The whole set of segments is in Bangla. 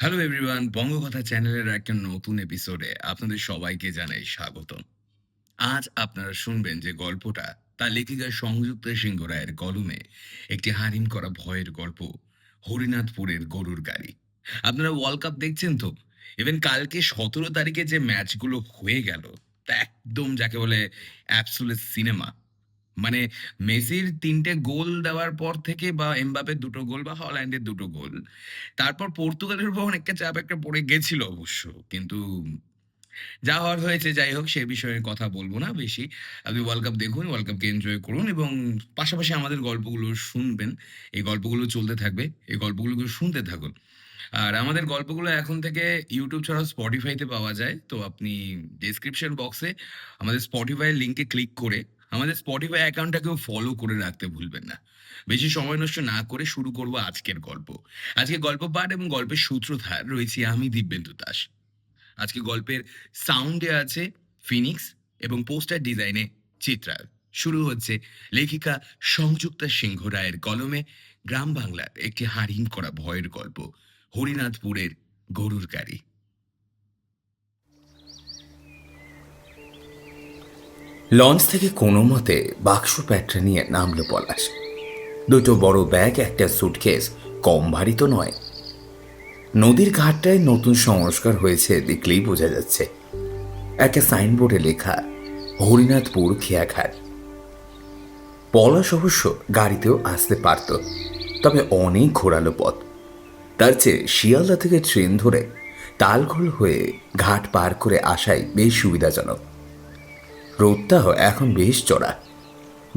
হ্যালো এভরিওয়ান, বঙ্গকথা চ্যানেলের একটা নতুন এপিসোডে আপনাদের সবাইকে জানাই স্বাগতম। আজ আপনারা শুনবেন যে গল্পটা তার লেখিকা সংযুক্তা সিংহ রায়ের কলমে একটি হারিম করা ভয়ের গল্প, হরিনাথপুরের গরুর গাড়ি। আপনারা ওয়ার্ল্ড কাপ দেখছেন তো? ইভেন কালকে ১৭ তারিখে যে ম্যাচগুলো হয়ে গেল, তা একদম যাকে বলে অ্যাবসোলিউট সিনেমা। মানে মেসির ৩ টে গোল দেওয়ার পর থেকে বা এমবাপের ২ টো গোল বা হল্যান্ডের ২ টো গোল। তারপর পর্তুগালের উপর অনেকটা চাপ একটা পড়ে গেছিল অবশ্য। কিন্তু যা হওয়ার হয়েছে, যাই হোক সে বিষয়ে কথা বলব না বেশি। আপনি ওয়ার্ল্ড কাপ দেখুন, ওয়ার্ল্ড কাপকে এনজয় করুন এবং পাশাপাশি আমাদের গল্পগুলো শুনবেন। এই গল্পগুলো চলতে থাকবে। এই গল্পগুলোকে শুনতে থাকুন। আর আমাদের গল্পগুলো এখন থেকে YouTube ছাড়াও Spotify তে পাওয়া যায়। তো আপনি ডেসক্রিপশন বক্সে আমাদের Spotify এর লিংকে ক্লিক করে আমাদের Spotify অ্যাকাউন্টটাকেও ফলো করে রাখতে ভুলবেন না। বেশি সময় নষ্ট না করে শুরু করব আজকের গল্প। আজকের গল্প পাঠ এবং গল্পের সূত্রধার রয়েছি আমি দিব্যেন্দু দাস। আজকে গল্পের সাউন্ডে আছে ফিনিক্স এবং পোস্টার ডিজাইনে চিত্রাল। শুরু হচ্ছে লেখিকা সংযুক্তা সিংহ রায়ের কলমে গ্রাম বাংলার একটি হারিম করা ভয়ের গল্প, হরিনাথপুরের গরুর গাড়ি। লঞ্চ থেকে কোনো মতে বাক্স প্যাটরা নিয়ে নামলো পলাশ। দুটো বড় ব্যাগ, একটা সুটকেস, কম ভারী তো নয়। নদীর ঘাটটায় নতুন সংস্কার হয়েছে দেখলেই বোঝা যাচ্ছে। একটা সাইনবোর্ডে লেখা হরিনাথপুর খেয়াঘাট। পলাশ অবশ্য গাড়িতেও আসতে পারত, তবে অনেক ঘোরালো পথ। তার চেয়ে শিয়ালদা থেকে ট্রেন ধরে তালঘোল হয়ে ঘাট পার করে আসাই বেশ সুবিধাজনক। রোদটাও এখন বেশ চড়া।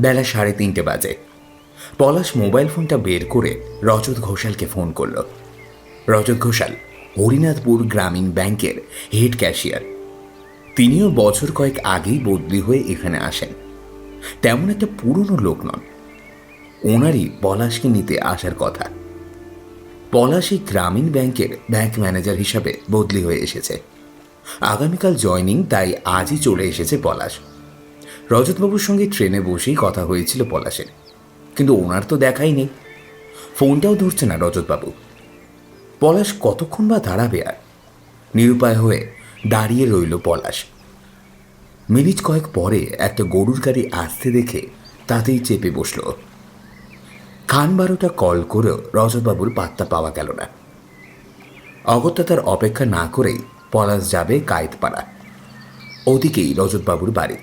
বেলা 3:30 বাজে। পলাশ মোবাইল ফোনটা বের করে রজত ঘোষালকে ফোন করল। রজত ঘোষাল হরিনাথপুর গ্রামীণ ব্যাংকের হেড ক্যাশিয়ার। তিনিও বছর কয়েক আগেই বদলি হয়ে এখানে আসেন। তেমন একটা পুরনো লোক নন। ওনারই পলাশকে নিতে আসার কথা। পলাশই গ্রামীণ ব্যাংকের ব্যাংক ম্যানেজার হিসাবে বদলি হয়ে এসেছে। আগামীকাল জয়নিং, তাই আজই চলে এসেছে পলাশ। রজতবাবুর সঙ্গে ট্রেনে বসেই কথা হয়েছিল পলাশের, কিন্তু ওনার তো দেখাই নেই। ফোনটাও ধরছে না রজতবাবু। পলাশ কতক্ষণ বা দাঁড়াবে আর? নিরুপায় হয়ে দাঁড়িয়ে রইল পলাশ। মিনিট কয়েক পরে একটা গরুর গাড়ি আসতে দেখে তাতেই চেপে বসল। খান 12টা কল করেও রজতবাবুর পাত্তা পাওয়া গেল না। অগত্যা তার অপেক্ষা না করেই পলাশ যাবে কায়েতপাড়া। ওদিকেই রজতবাবুর বাড়ি।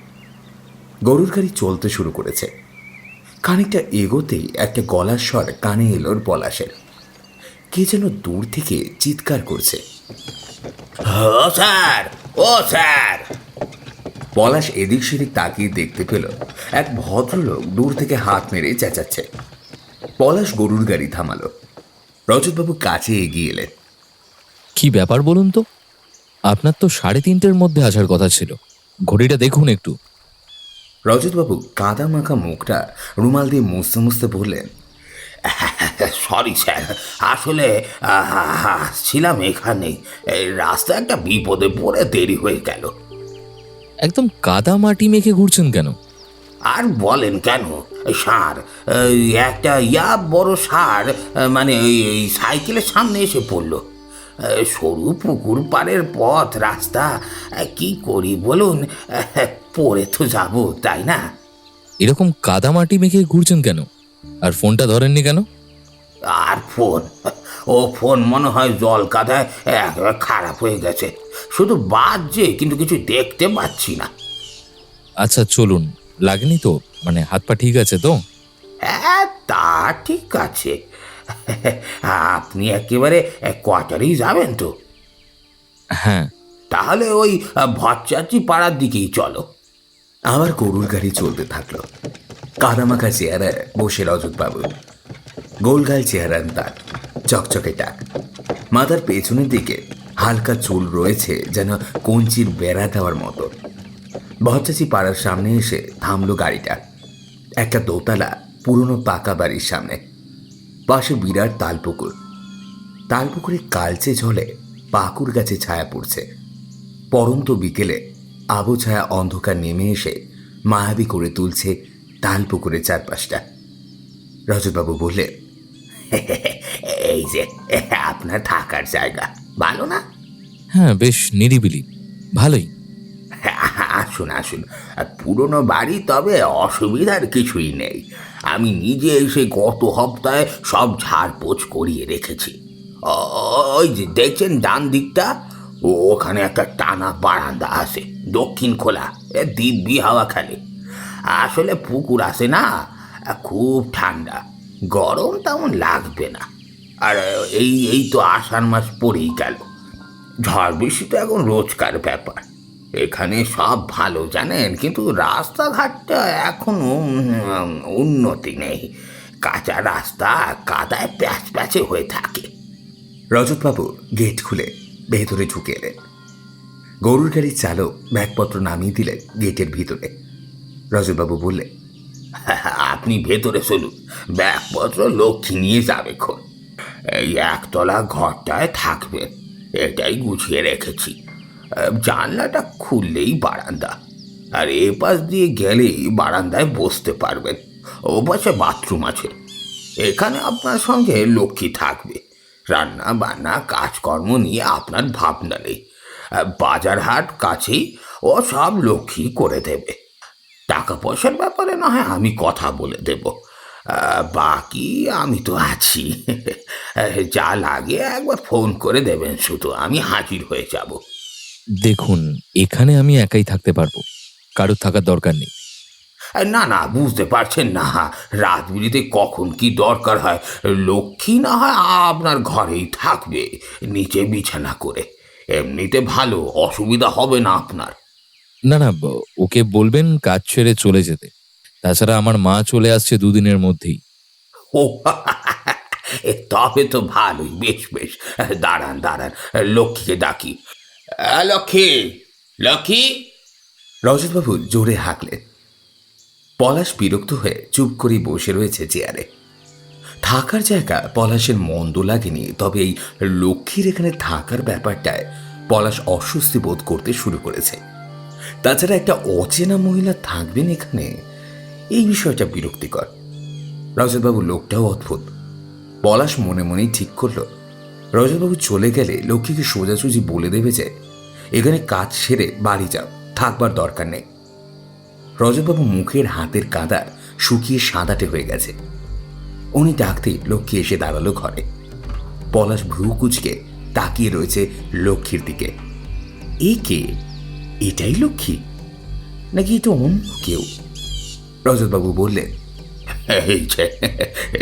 গরুর গাড়ি চলতে শুরু করেছে। খানিকটা এগোতেই একটা গলার স্বর কানে এলো পলাশের। কে যেন দূর থেকে চিৎকার করছে, ও স্যার, ও স্যার। পলাশ এদিক সেদিক তাকিয়ে দেখতে পেল এক ভদ্রলোক দূর থেকে হাত মেরে চেঁচাচ্ছে। পলাশ গরুর গাড়ি থামালো। রজতবাবু কাছে এগিয়ে এলেন। কি ব্যাপার বলুন তো? আপনার তো 3:30-এর মধ্যে আসার কথা ছিল। ঘড়িটা দেখুন একটু। রজতবাবু কাদা মাখা মুখটা রুমাল দিয়ে মুছতে মুছতে বললেন, সরি স্যার, আসলে ছিলাম এখানে, রাস্তা একটা বিপদে পড়ে দেরি হয়ে গেল। একদম কাদা মাটি মেখে ঘুরছেন কেন? আর বলেন কেন, সার, একটা বড় সার, মানে ওই সাইকেলের সামনে এসে পড়ল। সরু পুকুর পাড়ের পথ, রাস্তা, কি করি বলুন, পড়ে তো যাব, তাই না? এরকম কাদা মাটি মেখে ঘুরছেন কেন? আর ফোনটা ধরেননি কেন? আর ফোন, ও ফোন মনে হয় জল কাদায় একেবারে খারাপ হয়ে গেছে। শুধু বাজছে, কিন্তু কিছু দেখতে পাচ্ছি না। আচ্ছা চলুন, লাগেনি তো? মানে হাত পা ঠিক আছে তো? হ্যাঁ, তা ঠিক আছে। আপনি একেবারে কোয়ার্টারেই যাবেন তো? হ্যাঁ। তাহলে ওই ভট্টাচি পাড়ার দিকেই চলো। আবার গরুর গাড়ি চলতে থাকলো। কাদামাখা চেহারায় বসে রজতবাবু। গোলগাল চেহারা তার, চকচকে টাক। মাথার পেছনের দিকে হালকা চুল রয়েছে, যেন কঞ্চির বেড়া দেওয়ার মতো। ভট্টাচি পাড়ার সামনে এসে থামলো গাড়িটা। একটা দোতলা পুরনো পাকা বাড়ির সামনে। পাশে বিরাট তালপুকুর। তালপুকুরে কালচে ঝলে পাকুর গাছে ছায়া পড়ছে। পরন্ত বিকেলে আবু ছায়া অন্ধকার নেমে এসে মায়াবী করে তুলছে তালপুকুরের চারপাশটা। রজতবাবু বললেন, এই যে আপনার থাকার জায়গা। ভালো না? হ্যাঁ, বেশ নিরিবিলি, ভালোই। আসুন আসুন, পুরনো বাড়ি, তবে অসুবিধার কিছুই নেই। আমি নিজে এসে গত সপ্তাহে সব ঝাড়পোছ করিয়ে রেখেছি। ওই যে দেখছেন ডান দিকটা, ওখানে একটা টানা বারান্দা আছে, দক্ষিণ খোলা, দিব্যি হাওয়া খালি। আসলে পুকুর আছে না, খুব ঠান্ডা, গরম তেমন লাগবে না। আর এই এই তো আষাঢ় মাস পড়েই গেল, ঝড় বৃষ্টি তো এখন রোজকার ব্যাপার। এখানে সব ভালো জানেন, কিন্তু রাস্তাঘাটটা এখনো উন্নতি নেই। কাঁচা রাস্তা, কাদায় প্যাচ প্যাচে হয়ে থাকে। রজতবাবু গেট খুলে ভেতরে ঢুকে এলেন। গরুর গাড়ির চালক ব্যাগপত্র নামিয়ে দিলেন গেটের ভিতরে। রজতবাবু বললেন, আপনি ভেতরে চলুন, ব্যাগপত্র লক্ষ্মী নিয়ে যাবে খন। এই একতলা ঘরটায় থাকবেন, এটাই গুছিয়ে রেখেছি। জানলাটা খুললেই বারান্দা, আর এ পাশ দিয়ে গেলেই বারান্দায় বসতে পারবেন। ও পাশে বাথরুম আছে। এখানে আপনার সঙ্গে লক্ষ্মী থাকবে। রান্না বান্না কাজকর্ম নিয়ে আপনার ভাবনা নেই। বাজার হাট কাছেই, ও সব লক্ষ্মী করে দেবে। টাকা পয়সার ব্যাপারে না হয় আমি কথা বলে দেব, বাকি আমি তো আছি। যা লাগে একবার ফোন করে দেবেন, শুধু আমি হাজির হয়ে যাব। দেখুন, এখানে আমি একাই থাকতে পারবো, কারোর থাকার দরকার নেই। না না, বুঝতে পারছেন না, রাত বিরিতে কখন কি দরকার হয়। লক্ষ্মী না হয় আপনার ঘরেই থাকবে, নিচে বিছানা করে। এমনিতে ভালো, অসুবিধা হবে না আপনার। না না, ওকে বলবেন কাজ ছেড়ে চলে যেতে। তাছাড়া আমার মা চলে আসছে দুদিনের মধ্যেই। ও, তবে তো ভালোই, বেশ বেশ। দাঁড়ান দাঁড়ান, লক্ষ্মীকে ডাকি। লক্ষ্মী, লক্ষ্মী। রজতবাবু জোরে হাঁকলেন। পলাশ বিরক্ত হয়ে চুপ করে বসে রয়েছে চেয়ারে। থাকার জায়গা পলাশের মন্দ লাগেনি, তবে এই লক্ষ্মীর এখানে থাকার ব্যাপারটায় পলাশ অস্বস্তি বোধ করতে শুরু করেছে। তাছাড়া একটা অচেনা মহিলা থাকবেন এখানে, এই বিষয়টা বিরক্তিকর। রজতবাবু লোকটাও অদ্ভুত। পলাশ মনে মনেই ঠিক করলো, রজতবাবু চলে গেলে লক্ষ্মীকে সোজাসুজি বলে দেবে যে এখানে কাজ সেরে বাড়ি যাও, থাকবার দরকার নেই। রজতবাবু মুখের হাতের কাদা শুকিয়ে সাদাটে হয়ে গেছে। উনি ডাকতেই লক্ষ্মী এসে দাঁড়ালো ঘরে। পলাশ ভ্রু কুচকে তাকিয়ে রয়েছে লক্ষ্মীর দিকে। এ কে? এটাই লক্ষ্মী নাকি এটা অন্য কেউ? রজতবাবু বললেন,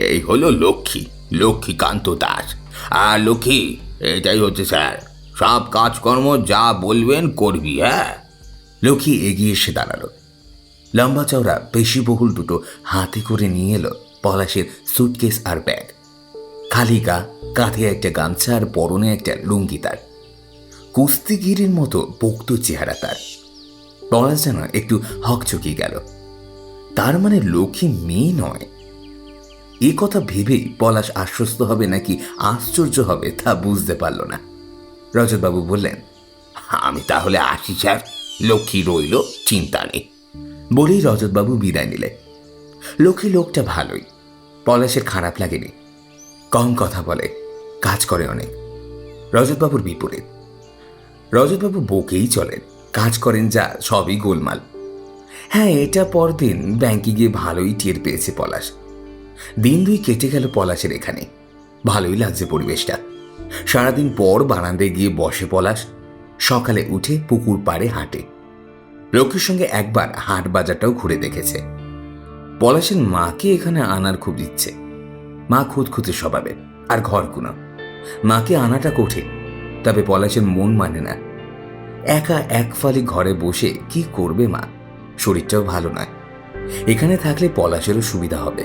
এই হলো লক্ষ্মী, লক্ষ্মীকান্ত দাস। আর লক্ষ্মী, এটাই হচ্ছে স্যার, সব কাজকর্ম যা বলবেন করবি। হ্যাঁ। লক্ষ্মী এগিয়ে এসে দাঁড়ালো। লম্বা চওড়া পেশিবহুল দুটো হাতে করে নিয়ে এলো পলাশের সুটকেস আর ব্যাগ। খালি গা, কাঁধে একটা গামছা আর পরনে একটা লুঙ্গি তার। কুস্তিগিরির মতো পোক্ত চেহারা তার। পলাশ যেন একটু হকচকিয়ে গেল। তার মানে লক্ষ্মী মেয়ে নয়। এ কথা ভেবেই পলাশ আশ্বস্ত হবে নাকি আশ্চর্য হবে তা বুঝতে পারল না। রজতবাবু বললেন, আমি তাহলে আসি স্যার, লক্ষ্মী রইল, চিন্তা নেই। বলেই রজতবাবু বিদায় নিলে। লক্ষ্মী লোকটা ভালোই, পলাশের খারাপ লাগেনি। কম কথা বলে, কাজ করে অনেক। রজতবাবুর বিপরীত। রজতবাবু বকেই চলেন, কাজ করেন যা সবই গোলমাল। হ্যাঁ, এটা পরদিন ব্যাংকে গিয়ে ভালোই টের পেয়েছে পলাশ। দিন দুই কেটে গেল পলাশের এখানে। ভালোই লাগছে পরিবেশটা। সারাদিন পর বারান্দায় গিয়ে বসে পলাশ। সকালে উঠে পুকুর পাড়ে হাঁটে। লক্ষ্মীর সঙ্গে একবার হাট বাজারটাও ঘুরে দেখেছে। পলাশের মাকে এখানে আনার খুব ইচ্ছে। মা খুঁতখুঁতে স্বভাবের আর ঘরকুনো। মাকে আনাটা কঠিন, তবে পলাশের মন মানে না। একা এক ফালি ঘরে বসে কি করবে মা? শরীরটাও ভালো নয়। এখানে থাকলে পলাশেরও সুবিধা হবে।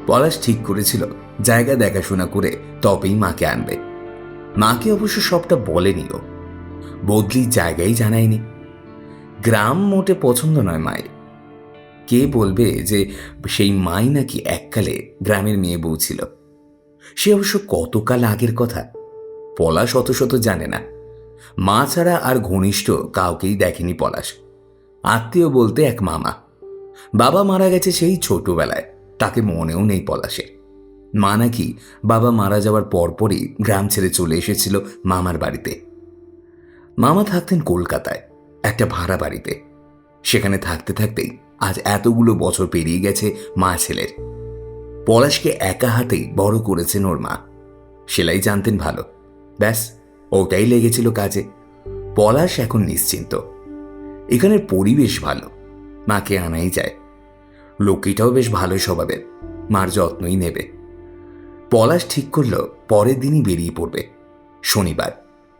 পলাশ ঠিক করেছিল জায়গা দেখাশোনা করে তবেই মাকে আনবে। মাকে অবশ্য সবটা বলেনিও, বদলির জায়গায় জানায়নি। গ্রাম মোটে পছন্দ নয় মায়ের। কে বলবে যে সেই মাই নাকি এককালে গ্রামের মেয়ে বউ ছিল? সে অবশ্য কতকাল আগের কথা, পলাশ অত শত জানে না। মা ছাড়া আর ঘনিষ্ঠ কাউকেই দেখেনি পলাশ। আত্মীয় বলতে এক মামা। বাবা মারা গেছে সেই ছোটবেলায়, তাকে মনেও নেই পলাশের। মা নাকি বাবা মারা যাওয়ার পরপরই গ্রাম ছেড়ে চলে এসেছিল মামার বাড়িতে। মামা থাকতেন কলকাতায় একটা ভাড়া বাড়িতে। সেখানে থাকতে থাকতেই আজ এতগুলো বছর পেরিয়ে গেছে মা ছেলের। পলাশকে একা হাতেই বড় করেছেন ওর মা। সেলাই জানতেন ভালো, ব্যাস ওটাই লেগেছিল কাজে। পলাশ এখন নিশ্চিন্ত। এখানের পরিবেশ ভালো, মাকে আনাই যায়। লোকটাও বেশ ভালো স্বভাবের, মার যত্নই নেবে। পলাশ ঠিক করল পরের দিনই বেরিয়ে পড়বে, শনিবার।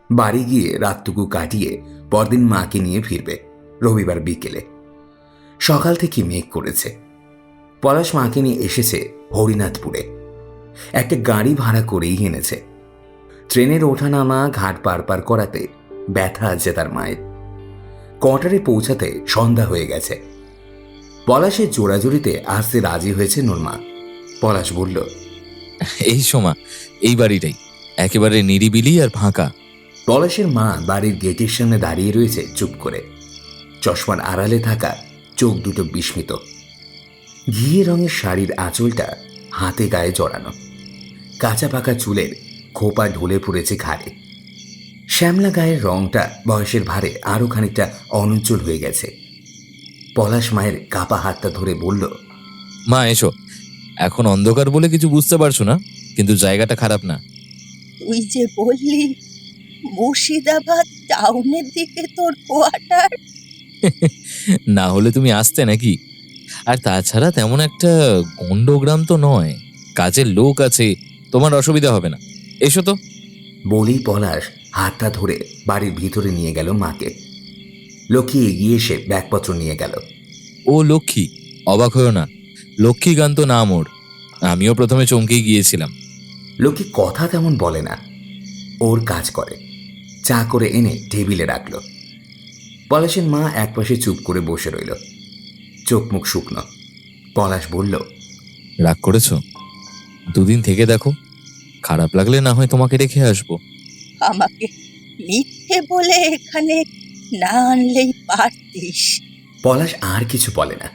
বাড়ি গিয়ে রাতটুকু কাটিয়ে পরদিন মাকে নিয়ে ফিরবে রবিবার বিকেলে। সকাল থেকে মেঘ করেছে। পলাশ মাকে নিয়ে এসেছে হরিনাথপুরে। একটা গাড়ি ভাড়া করেই এনেছে। ট্রেনের ওঠানামা ঘাট পার করাতে ব্যথা আছে তার মায়ের। কোয়ার্টারে পৌঁছাতে সন্ধ্যা হয়ে গেছে। পলাশের জোড়াজুড়িতে আসতে রাজি হয়েছে ওর মা। পলাশ বলল, এই সময় এই বাড়িটাই একেবারে নিরিবিলি আর ফাঁকা। পলাশের মা বাড়ির গেটের সামনে দাঁড়িয়ে রয়েছে চুপ করে, চশমার আড়ালে থাকা চোখ দুটো বিস্মিত। ঘিয়ে রঙের শাড়ির আঁচলটা হাতে গায়ে জড়ানো, কাঁচা পাকা চুলের খোপা ঢলে পড়েছে ঘাড়ে। শ্যামলা গায়ের রংটা বয়সের ভারে আরো খানিকটা অনুজ্জ্বল হয়ে গেছে। পলাশ মায়ের কাপা হাতটা ধরে বলল, মা এসো, এখন অন্ধকার বলে কিছু বুঝতে পারছো না, কিন্তু জায়গাটা খারাপ না। তুই যে বললি মুর্শিদাবাদ টাউনের দিকে তোর কোয়ার্টার। না হলে তুমি আসতে নাকি? আর তাছাড়া তেমন একটা গন্ডগ্রাম তো নয়, কাজের লোক আছে, তোমার অসুবিধা হবে না। এসো তো। বলেই পলাশ হাতটা ধরে বাড়ির ভিতরে নিয়ে গেল মাকে। লক্ষ্মী এগিয়ে এসে ব্যাগপত্র নিয়ে গেল। ও লক্ষ্মী, অবাক হয়েও না, লক্ষ্মীকান্ত নাম ওর। আমিও প্রথমে চমকেই গিয়েছিলাম। লক্ষ্মী কথা তেমন বলে না, ওর কাজ করে। চা করে এনে টেবিলে রাখল। পলাশের মা একপাশে চুপ করে বসে রইল, চোখ মুখ শুকনো। পলাশ বলল, রাগ করেছো? দুদিন থেকে দেখো, খারাপ লাগলে না হয় তোমাকে রেখে আসবো। আমাকে মিথ্যে বলে এখানে না আনলেই পারতিস। পলাশ আর কিছু বলে না।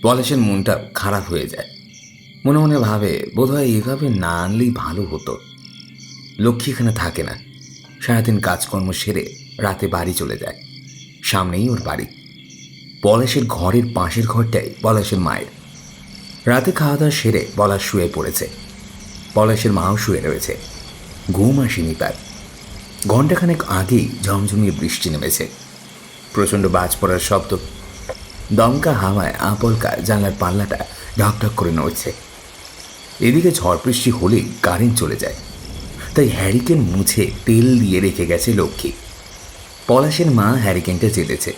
পলাশের মনটা খারাপ হয়ে যায়। মনে মনে ভাবে, বোধহয় এভাবে না আনলেই ভালো হতো। লক্ষ্মী এখানে থাকে না, সারাদিন কাজকর্ম সেরে রাতে বাড়ি চলে যায়। সামনেই ওর বাড়ি। পলাশের ঘরের পাশের ঘরটাই পলাশের মায়ের। রাতে খাওয়া দাওয়া সেরে পলাশ শুয়ে পড়েছে। পলাশের মাও শুয়ে রয়েছে। ঘুম আসেনি তার। ঘণ্টাখানেক আগেই ঝমঝমিয়ে বৃষ্টি নেমেছে। প্রচণ্ড বাজ পড়ার শব্দ। দমকা হাওয়ায় আপলকা জানলার পাল্লাটা ঢকঢক করে নড়ছে। এদিকে ঝড় বৃষ্টি হলেই কারেন্ট চলে যায়, তাই হ্যারিকেন মুছে তেল দিয়ে রেখে গেছে লক্ষ্মী। পলাশের মা হ্যারিকেনটা জ্বেলেছে।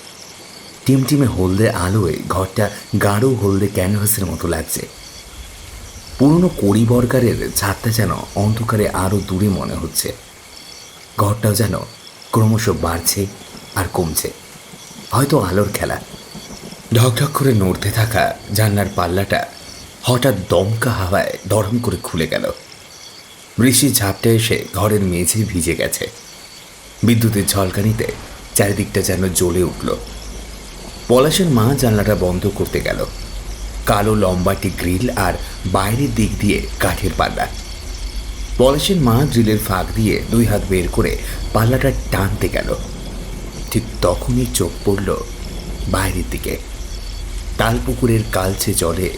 টিমটিমে হলদে আলোয় ঘরটা গাঢ় হলদে ক্যানভাসের মতো লাগছে। পুরনো কড়িবর্গারের ছাদটা যেন অন্ধকারে আরো দূরে মনে হচ্ছে। ঘরটাও যেন ক্রমশ বাড়ছে আর কমছে, হয়তো আলোর খেলা। ঢকঢক করে নড়তে থাকা জানলার পাল্লাটা হঠাৎ দমকা হাওয়ায় দরম করে খুলে গেল। বৃষ্টির ঝাপটা এসে ঘরের মেঝে ভিজে গেছে। বিদ্যুতের ঝলকানিতে চারিদিকটা যেন জ্বলে উঠল। পলাশের মা জানলাটা বন্ধ করতে গেল। কালো লম্বাটি গ্রিল আর বাইরের দিক দিয়ে কাঠের পাল্লা। পলাশের মা গ্রিলের ফাঁক দিয়ে দুই হাত বের করে পাল্লাটা টানতে গেল। ঠিক তখনই চোখ পড়ল বাইরের দিকে। তালপুকুরের কালচে জলে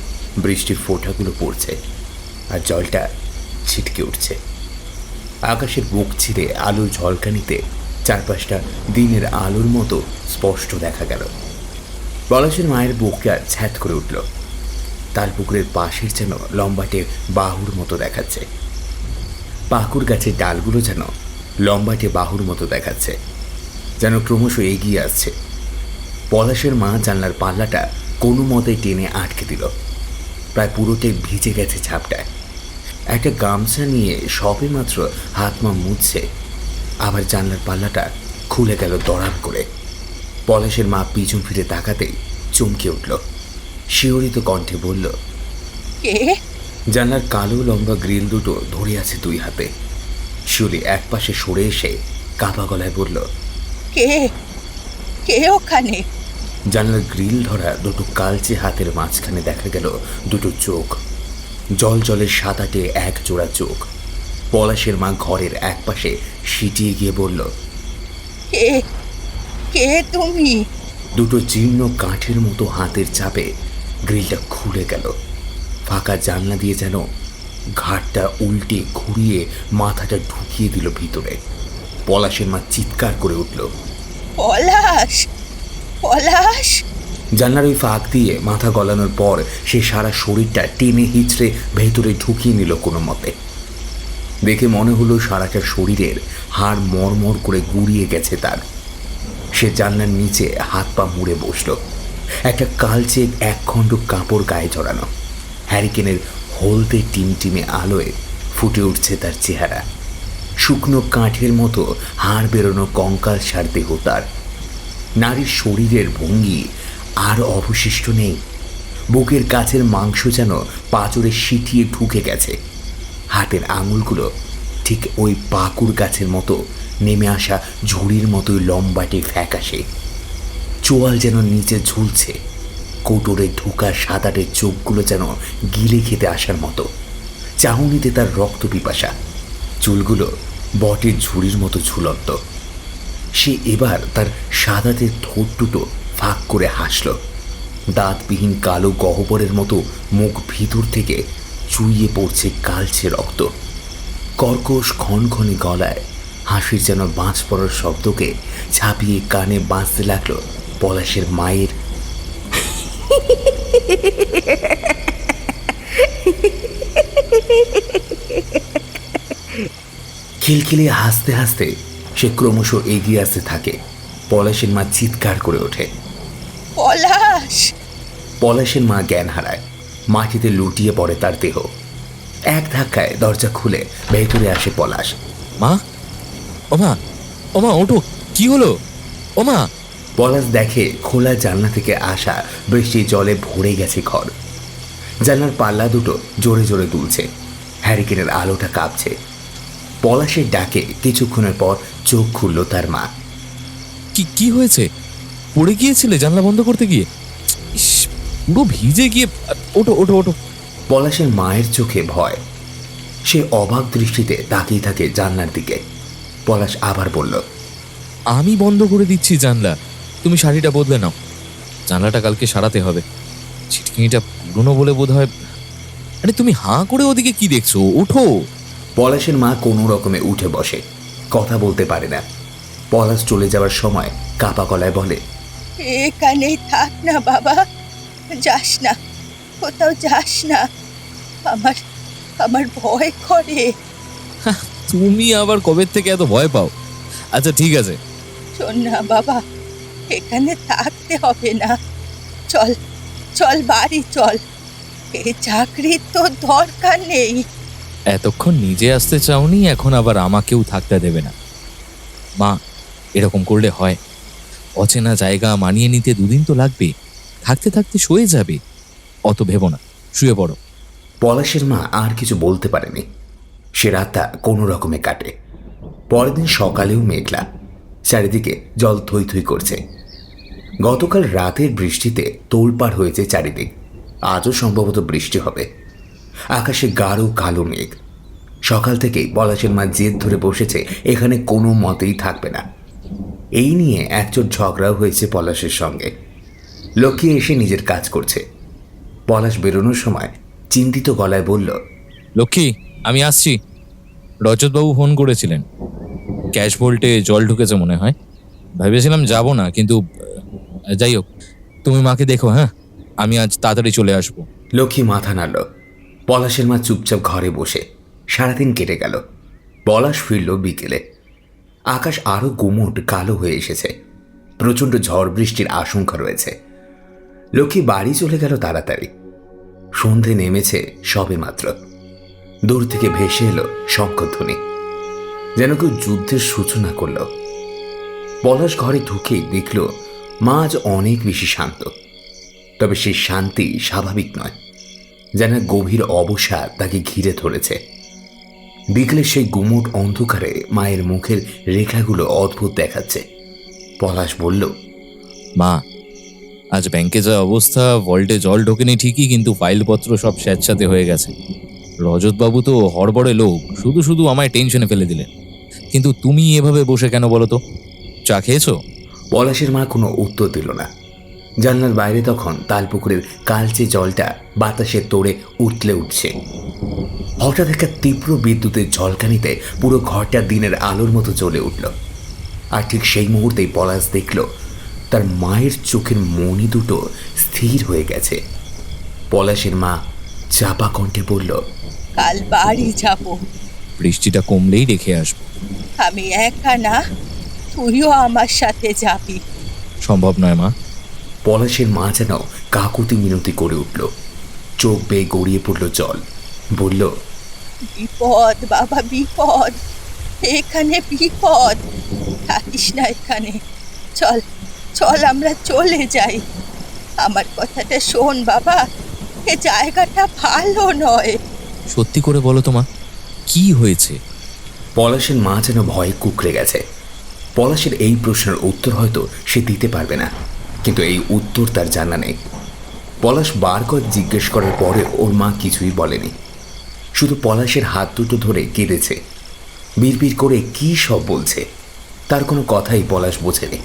বৃষ্টির ফোঁটাগুলো পড়ছে আর জলটা ছিটকে উঠছে। আকাশের বুক ছিঁড়ে আলোর ঝলকানিতে চারপাশটা দিনের আলোর মতো স্পষ্ট দেখা গেল। পলাশের মায়ের বুকটা ছ্যাঁত করে উঠল। তালপুকুরের পাশের যেন লম্বাটে বাহুর মতো দেখাচ্ছে। পাকুর গাছের ডালগুলো যেন লম্বাটে বাহুর মতো দেখাচ্ছে, যেন ক্রমশ এগিয়ে আসছে। পলাশের মা জানলার পাল্লাটা কোনো মতে টেনে আটকে দিল। প্রায় পুরোটাই ভিজে গেছে ঝাপটায়। একটা গামছা নিয়ে সবে মাত্র হাত মা মুছছে, আবার জানলার পাল্লাটা খুলে গেল দড়াম করে। পলাশের মা পিছন ফিরে তাকাতেই চমকে উঠল। শিহরিত কণ্ঠে বলল, কে? জানলার কালো লম্বা গ্রিল দুটো ধরে আছে দুই হাতে। শিউলি এক পাশে সরে এসে কাঁপা গলায় বলল, কে? কে ওখানে? জানলার গ্রিল ধরা দুটো কালচে হাতের মাঝখানে দেখা গেল দুটো চোখ। জল জলের সাঁতাটে এক জোড়া চোখ। পলাশের মা ঘরের একপাশে সিটিয়ে গিয়ে বলল, কে কে তুমি? দুটো জীর্ণ কাঠের মতো হাতের চাপে গ্রিলটা খুলে গেল। ফাঁকা জানলা দিয়ে যেন ঘাটটা উল্টে ঘুরিয়ে মাথাটা ঢুকিয়ে দিল ভিতরে। পলাশের মা চিৎকার করে উঠল। পলাশ, পলাশ! জানলার ওই ফাঁক দিয়ে মাথা গলানোর পর সে সারা শরীরটা টেনে হিচড়ে ভেতরে ঢুকিয়ে নিল কোনো মতে। দেখে মনে হলো সারাটা শরীরের হাড় মরমর করে গুড়িয়ে গেছে তার। সে জানলার নিচে হাত পা মুড়ে বসল। একটা কালচে একখণ্ড কাপড় গায়ে জড়ানো। হ্যারিকেনের হলদে টিমটিমে আলোয় ফুটে উঠছে তার চেহারা। শুকনো কাঠের মতো হাড় বেরোনো কঙ্কাল সার দেহ তার। নারীর শরীরের ভঙ্গি আর অবশিষ্ট নেই। বুকের কাছের মাংস যেন পাঁজরে সিটিয়ে ঢুকে গেছে। হাতের আঙুলগুলো ঠিক ওই পাকুড় গাছের মতো নেমে আসা ঝুড়ির মতোই লম্বাটে ফ্যাকাশে। চোয়াল যেন নিচে ঝুলছে। কোটরে ঢোকা সাদাটে চোখগুলো যেন গিলে খেতে আসার মতো। চাহনিতে তার রক্ত পিপাসা। চুলগুলো বটের ঝুড়ির মতো ঝুলন্ত। সে এবার তার সাদাতে ঠোঁট দুটো ফাঁক করে হাসল। দাঁতবিহীন কালো গহ্বরের মতো মুখ ভিতর থেকে চুইয়ে পড়ছে কালচে রক্ত। কর্কশ ক্ষণক্ষণে গলায় হাসির যেন বাঁশ পড়ার শব্দকে ছাপিয়ে কানে বাঁচতে লাগলো পলাশের মায়ের খিলখিলিয়ে হাসতে হাসতে সে ক্রমশ এগিয়ে আসতে থাকে। পলাশের মা চিৎকার করে ওঠে, পলাশ! পলাশের মা জ্ঞান হারায়। মাটিতে লুটিয়ে পড়ে তার দেহ। এক ধাক্কায় দরজা খুলে ভেতরে আসে পলাশ। মা, ওমা, ওমা ওঠো, কি হলো? ওমা! পলাশ দেখে খোলা জানলা থেকে আসা বৃষ্টির জলে ভরে গেছে ঘর। জানলার পাল্লা দুটো জোরে জোরে দুলছে। হ্যারিকেনের আলোটা কাঁপছে। পলাশের ডাকে কিছুক্ষণের পর চোখ খুলল তার মা। কি কি হয়েছে? পড়ে গিয়েছিলে জানলা বন্ধ করতে গিয়ে? ইস, পুরো ভিজে গিয়ে। ওঠো ওঠো ওঠো। পলাশের মায়ের চোখে ভয়। সে অবাক দৃষ্টিতে তাকিয়ে থাকে জানলার দিকে। পলাশ আবার বলল, আমি বন্ধ করে দিচ্ছি জানলা, তুমি শাড়িটা বদলে নাও। জানলাটা কালকে সারাতে হবে। ছিটকিনিটা পুরনো বলে বোধ হয়। আরে তুমি হাঁ করে ওদিকে কি দেখছো? ওঠো। পলাশের মা কোনো রকমে উঠে বসে। কথা বলতে পারে না। পলাশ চলে যাওয়ার সময় কাপা গলায় বলে, এখানেই থাক না বাবা, যাস না, কোথাও যাস না। আমার আমার ভয় করে। তুমি আবার কবে থেকে এত ভয় পাও? আচ্ছা ঠিক আছে। শোন না বাবা, এখানে থাকতে হবে না। চল চল বাড়ি চল। এই চাকরির তো দরকার নেই। এতক্ষণ নিজে আসতে চাওনি, এখন আবার আমাকেও থাকতে দেবে না? মা, এরকম করলে হয়? অচেনা জায়গা মানিয়ে নিতে দুদিন তো লাগবে। থাকতে থাকতে সয়ে যাবে। অত ভেবো না, শুয়ে পড়ো। পলাশের মা আর কিছু বলতে পারেনি। সে রাতটা কোনো রকমে কাটে। পরের দিন সকালেও মেঘলা। চারিদিকে জল থই থই করছে। গতকাল রাতের বৃষ্টিতে তোলপাড় হয়েছে চারিদিক। আজও সম্ভবত বৃষ্টি হবে। আকাশে গাঢ় কালো মেঘ। সকাল থেকেই পলাশের মা জেদ ধরে বসেছে এখানে কোনো মতেই থাকবে না। এই নিয়ে একচোট ঝগড়াও হয়েছে পলাশের সঙ্গে। লক্ষ্মী এসে নিজের কাজ করছে। পলাশ বেরোনোর সময় চিন্তিত গলায় বলল, লক্ষ্মী, আমি আসছি। রজতবাবু ফোন করেছিলেন। ক্যাশ ভোল্টে জল ঢুকেছে মনে হয়। ভেবেছিলাম যাব না, কিন্তু যাই হোক, তুমি মাকে দেখো। হ্যাঁ, আমি আজ তাড়াতাড়ি চলে আসবো। লক্ষ্মী মাথা নাড়ল। পলাশের মা চুপচাপ ঘরে বসে। সারাদিন কেটে গেল। পলাশ ফিরল বিকেলে। আকাশ আরো গুমোট কালো হয়ে এসেছে। প্রচণ্ড ঝড় বৃষ্টির আশঙ্কা রয়েছে। লক্ষ্মী বাড়ি চলে গেল তাড়াতাড়ি। সন্ধে নেমেছে সবে মাত্র। দূর থেকে ভেসে এলো শঙ্খধ্বনি, যেন কেউ যুদ্ধের সূচনা করল। পলাশ ঘরে ঢুকেই দেখল মা আজ অনেক বেশি শান্ত। তবে সেই শান্তি স্বাভাবিক নয়, যেন গভীর অবসাদ তাকে ঘিরে ধরেছে। বিকেলে সেই গুমোট অন্ধকারে মায়ের মুখের রেখাগুলো অদ্ভুত দেখাচ্ছে। পলাশ বলল, মা, আজ ব্যাংকে যা অবস্থা, ভল্টে জল ঢোকেনি ঠিকই, কিন্তু ফাইলপত্র সব স্যাঁতস্যাঁতে হয়ে গেছে। রজতবাবু তো হড়বড়ে লোক, শুধু শুধু আমায় টেনশনে ফেলে দিলেন। কিন্তু তুমি এভাবে বসে কেন বলো তো? চা খেয়েছো? পলাশের মা কোনো উত্তর দিল না। জানলার বাইরে তখন তালপুকুরের কালচে জলটা বাতাসে তোড়ে উঠলে উঠছে। হঠাৎ একটা তীব্র বিদ্যুতের ঝলকানিতে পুরো ঘরটা দিনের আলোর মতো জ্বলে উঠল। আর ঠিক সেই মুহূর্তেই পলাশ দেখল তার মায়ের চোখের মণি দুটো স্থির হয়ে গেছে। পলাশের মা চাপা কণ্ঠে বলল, কাল বাড়ি যাব। বৃষ্টিটা কমলেই রেখে আসবো। আমি একা না, তুইও আমার সাথে যাবি। সম্ভব নয় মা। পলাশের মা যেন কাকুতি মিনতি করে উঠল। চোখ বেয়ে গড়িয়ে পড়ল জল। বলল, বিপদ বাবা, বিপদ, এখানে বিপদ। থাকিস না এখানে, চল চল আমরা চলে যাই। আমার কথাটা শোন বাবা, এ জায়গাটা ভালো নয়। সত্যি করে বলো তো মা, কি হয়েছে? পলাশের মা যেন ভয়ে কুঁকড়ে গেছে। পলাশের এই প্রশ্নের উত্তর হয়তো সে দিতে পারবে না, কিন্তু এই উত্তর তার জানা নেই। পলাশ বার কয়েক জিজ্ঞেস করার পরে ওর মা কিছুই বলেনি, শুধু পলাশের হাত দুটো ধরে কেঁদেছে। বিড়বিড় করে কি সব বলছে, তার কোনো কথাই পলাশ বোঝেনি।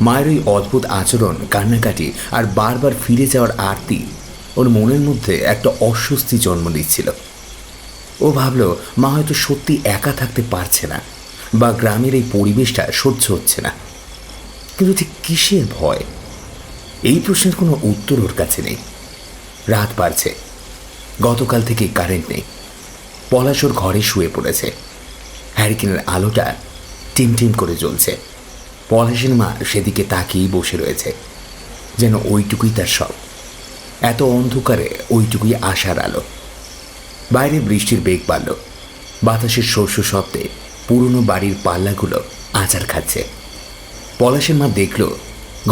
মায়ের ওই অদ্ভুত আচরণ, কান্নাকাটি আর বারবার ফিরে যাওয়ার আরতি ওর মনের মধ্যে একটা অস্বস্তি জন্ম দিচ্ছিল। ও ভাবল মা হয়তো সত্যি একা থাকতে পারছে না, বা গ্রামের এই পরিবেশটা সহ্য হচ্ছে না। কিন্তু ঠিক কিসের ভয়? এই প্রশ্নের কোনো উত্তর ওর কাছে নেই। রাত বাড়ছে, গতকাল থেকে কারেন্ট নেই। পলাশ ওর ঘরে শুয়ে পড়েছে। হ্যারিকেনের আলোটা টিমটিম করে জ্বলছে। পলাশের মা সেদিকে তাকিয়েই বসে রয়েছে, যেন ওইটুকুই তার সব। এত অন্ধকারে ওইটুকুই আশার আলো। বাইরে বৃষ্টির বেগ বাড়ল। বাতাসের শস্য শব্দে পুরনো বাড়ির পাল্লাগুলো আচার খাচ্ছে। পলাশের মা দেখল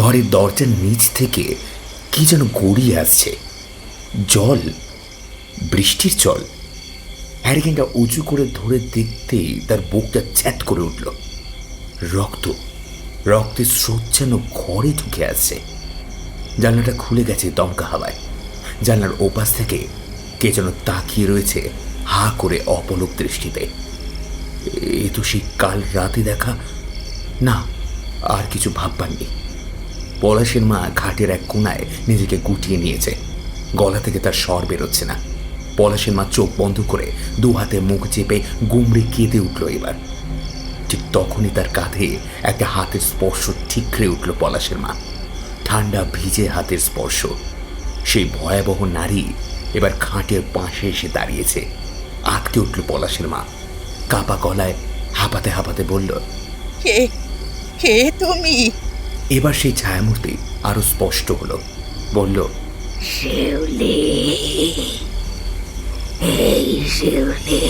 ঘরের দরজার নিচ থেকে কি যেন গড়িয়ে আসছে। জল, বৃষ্টির জল। হ্যারিকেনটা উঁচু করে ধরে দেখতেই তার বুকটা চ্যাট করে উঠল। রক্ত, রক্তের স্রোত যেন ঘরে ঢুকে আসছে। জানলাটা খুলে গেছে দমকা হাওয়ায়। জানলার ওপাশ থেকে কে যেন তাকিয়ে রয়েছে হা করে অপলক দৃষ্টিতে। এ তো সেই কাল রাতে দেখা। না, আর কিছু ভাববার নেই। পলাশের মা ঘাটের এক কোণায় নিজেকে গুটিয়ে নিয়েছে। গলা থেকে তার স্বর বেরোচ্ছে না। পলাশের মা চোখ বন্ধ করে দু হাতে মুখ চেপে গুমড়ে কেঁদে উঠল। এবার ঠিক তখনই তার কাঁধে একটা হাতের স্পর্শ ঠিকরে উঠল পলাশের মা। ঠান্ডা ভিজে হাতের স্পর্শ। সেই ভয়াবহ নারী এবার খাটের পাশে এসে দাঁড়িয়েছে। আটকে উঠল পলাশের মা। কাঁপা গলায় হাঁপাতে হাঁপাতে বলল, কে কে তুমি? এবার সেই ছায়ামূর্তি আরো স্পষ্ট হলো। বলল, শিউলি, এই শিউলি,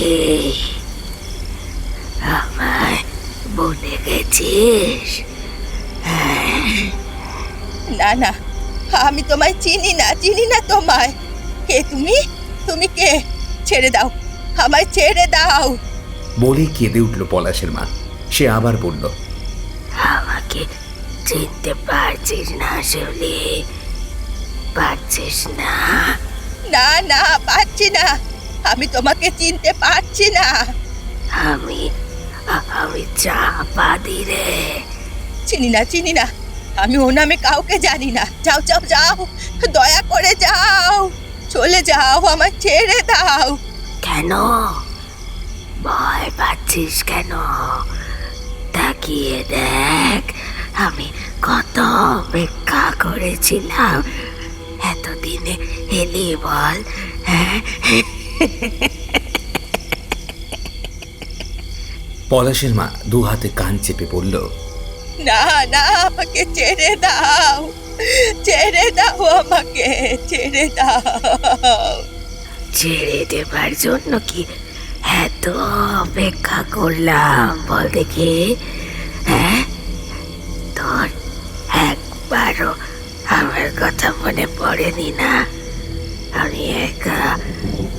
আমায় বলে গেছিস? না না, আমি তোমায় চিনি না, চিনি না তোমায়। কে তুমি? তুমি কে? ছেড়ে দাও, আমায় ছেড়ে দাও। বলে কেঁদে উঠল পলাশের মা। সে আবার বলল, আমাকে চিনতে পারছিস না শিউলি? পারছিস না? না না, পারছি না, আমি তোমাকে চিনতে পারছি না। আমি আমি চাপাদি রে। চিনি না, চিনি না, আমি ও নামে কাউকে জানি না। যাও যাও যাও, দয়া করে যাও, চলে যাও, আমায় ছেড়ে দাও। কেন ভয় পাচ্ছিস কেন? তাকিয়ে দেখ, আমি কত অপেক্ষা করেছিলাম। এতদিনে এলি বল, হ্যাঁ? পলাশের মা দু হাতে কান চেপে বলল, না না, আমাকে ছেড়ে দাও, ছেড়ে দাও, আমাকে ছেড়ে দাও। ছেড়ে দেবার জন্য কি এত অপেক্ষা করলাম বল দেখি, হ্যাঁ? তোর একবারও আমার কথা মনে পড়েনি না? আমি একা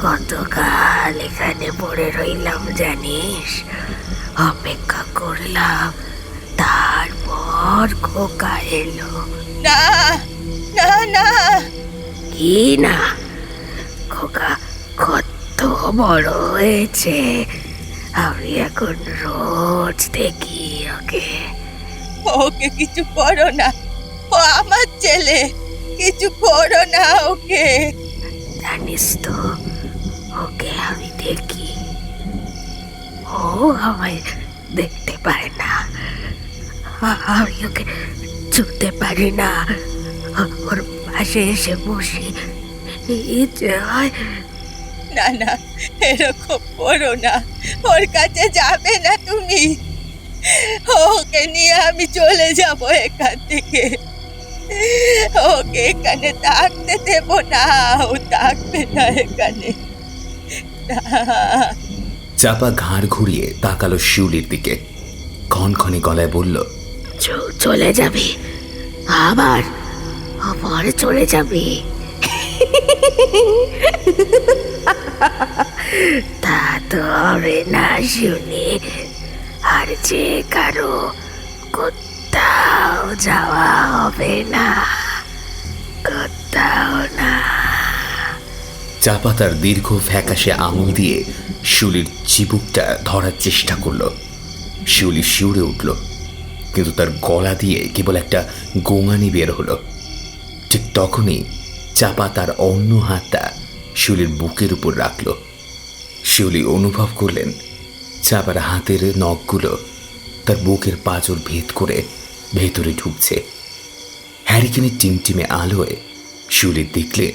কতকাল এখানে পড়ে রইলাম জানিস? অপেক্ষা করলাম, তারপর খোকা এলো। না না না কি না? খোকা কত বড় হয়েছে, আমি এখন রোজ দেখি ওকে। ওকে কিছু করো না, ও আমার ছেলে, কিছু করো না ওকে। জানিস তো, ওকে আমি দেখি, ও আমায় দেখতে পারে না, আমি ওকে ছুতে পারি না। ওর পাশে এসে বসি, ইচ্ছে হয়। না না, এরকম করো না, ওর কাছে যাবে না তুমি। ওকে নিয়ে আমি চলে যাব এখান থেকে, ওকে এখানে থাকতে দেব না, ও থাকবে না এখানে। না। চাপা ঘাড় ঘুরিয়ে তাকালো শিউলির দিকে, ক্ষণক্ষণে গলায় বলল, চলে যাবি? আবার আবার চলে যাবি? তা তো হবে না শুনি, আর যে কারো কোথাও যাওয়া হবে না, কোথাও না। চাপা তার দীর্ঘ ফ্যাকাশে আঙুল দিয়ে শিউলির চিবুকটা ধরার চেষ্টা করলো। শিউলি শিউরে উঠল, কিন্তু তার গলা দিয়ে কেবল একটা গোঙানি বের হলো। ঠিক তখনই চাপা তার অন্য হাতটা শিউলির বুকের উপর রাখল। শিউলি অনুভব করলেন চাপার হাতের নখগুলো তার বুকের পাঁজর ভেদ করে ভেতরে ঢুকছে। হ্যারিকেনের টিমটিমে আলোয় শিউলি দেখলেন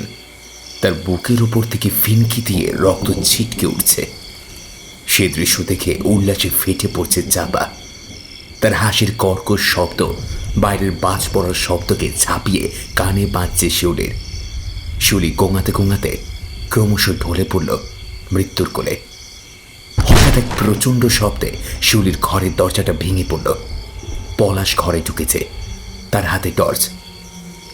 তার বুকের উপর থেকে ফিনকি দিয়ে রক্ত ছিটকে উঠছে। সে দৃশ্য দেখে উল্লাসে ফেটে পড়ছে চাপা। তার হাসির কর্কশ শব্দ বাইরের বাজ পড়ার শব্দকে ঝাঁপিয়ে কানে বাজছে শিউলির। শিউলি গোঙাতে গোঙাতে ক্রমশ ঢলে পড়ল মৃত্যুর কোলে। হঠাৎ এক প্রচণ্ড শব্দে শিউলির ঘরের দরজাটা ভেঙে পড়ল। পলাশ ঘরে ঢুকেছে, তার হাতে টর্চ।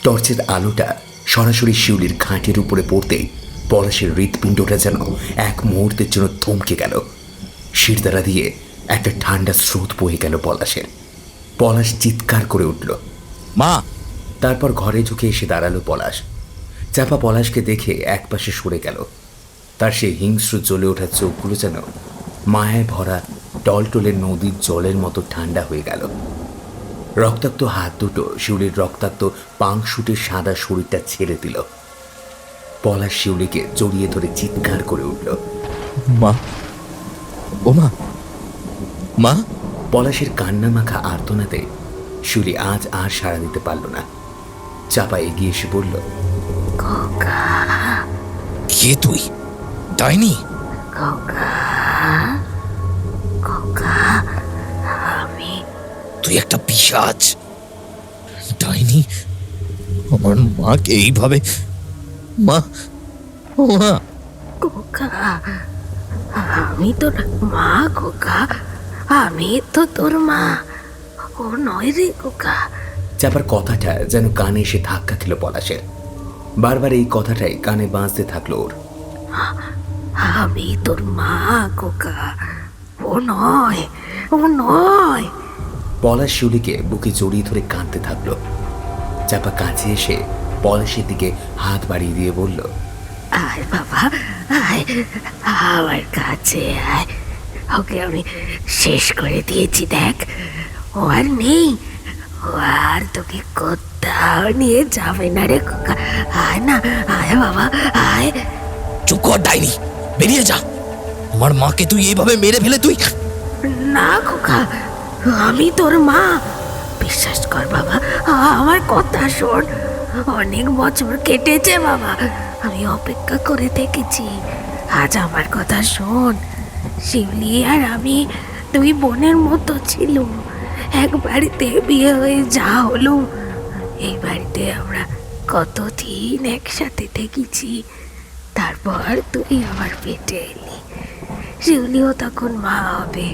টর্চের আলোটা সরাসরি শিউলির ঘাটের উপরে পড়তেই পলাশের হৃৎপিণ্ডটা যেন এক মুহূর্তের জন্য থমকে গেল। শিরদাঁড়া দিয়ে একটা ঠান্ডা স্রোত বয়ে গেল পলাশের। পলাশ চিৎকার করে উঠল। মা! তারপর ঘরে ঢুকে এসে দাঁড়ালো পলাশ। চাপা পলাশকে দেখে একপাশে সরে গেল। তার সেই হিংস্র জ্বলে ওঠা চোখগুলো যেন মায়ায় ভরা টলটলে নদীর জলের মতো ঠান্ডা হয়ে গেল। রক্তাক্ত হাত দুটো শিউলির রক্তাক্ত পাংশুটের সাদা শরীরটা ছেড়ে দিল। পলাশ শিউলিকে জড়িয়ে ধরে চিৎকার করে উঠল। মা! ও মা! মা! পলাশের কান্না মাখা আর্তনাতে শিউলি আজ আর সাড়া দিতে পারল না। চাপা এগিয়ে এসে বলল, খোকা, কে তুই? ডাইনি? খোকা, খোকা, আমি তুই একটা পিশাচ! ডাইনি আমার মাকে এইভাবে! মা! ও মা! খোকা, আমি তোর মা। খোকা, আমি তো তোর মা, ও নয় রে খোকা। চাপার কথাটা যেন কানে এসে ধাক্কা খেল পলাশের। বারবার এই কথাটাই কানে বাজতে থাকলো ওর। আমি তোর মা খোকা, ও নয়, ও নয়। পলাশ শিউলিকে বুকে জড়িয়ে ধরে কাঁদতে থাকলো। চাপা কাছে এসে পলাশের দিকে হাত বাড়িয়ে দিয়ে বলল, আয় বাবা, আয় আমার কাছে আয়, ওকে আমি শেষ করে দিয়েছি। দেখ, ও আর নেই, ও আর তোকে কোথাও নিয়ে যাবে না রে খোকা। আয় না, আয় বাবা, আয়। চুপ কর ডাইনি! বেরিয়ে যা! আমার মাকে তুই এইভাবে মেরে ফেলে তুই! না খোকা, আমি তোর মা, বিশ্বাস কর বাবা, আমার কথা শোন। অনেক বছর কেটেছে বাবা, আমি অপেক্ষা করে দেখেছি। আজ আমার কথা শোন। শিউলি আর আমি দুই বোনের মতো ছিল। এক বাড়িতে বিয়ে হয়ে যা হলো, এই বাড়িতে আমরা কতদিন একসাথে থেকেছি। তারপর তুই আমার পেটে এলি, শিউলিও তখন মা হবে।